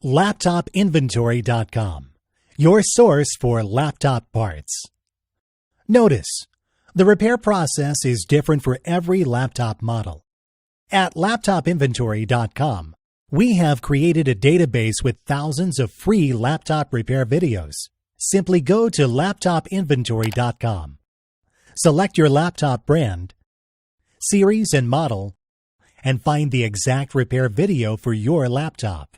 LaptopInventory.com, your source for laptop parts. Notice, the repair process is different for every laptop model. At LaptopInventory.com, we have created a database with thousands of free laptop repair videos. Simply go to LaptopInventory.com. Select your laptop brand, series and model, and find the exact repair video for your laptop.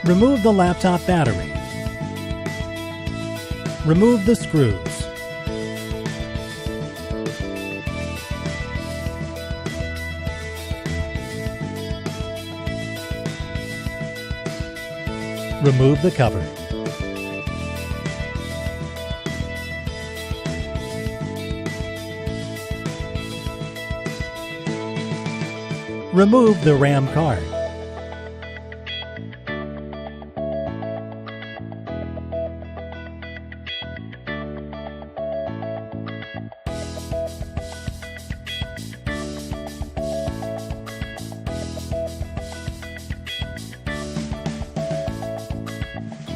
Remove the laptop battery. Remove the screws. Remove the cover. Remove the RAM card.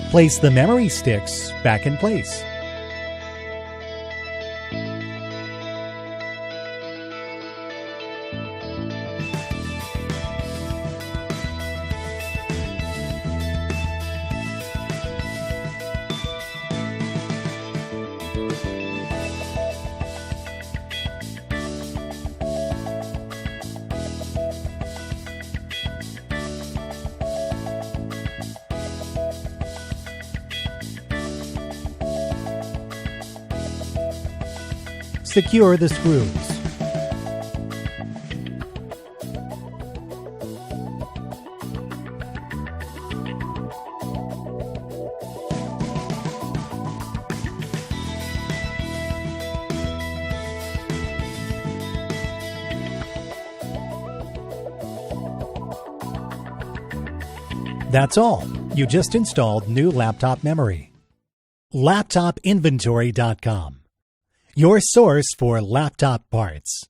Place the memory sticks back in place. Secure the screws. That's all. You just installed new laptop memory. LaptopInventory.com, your source for laptop parts.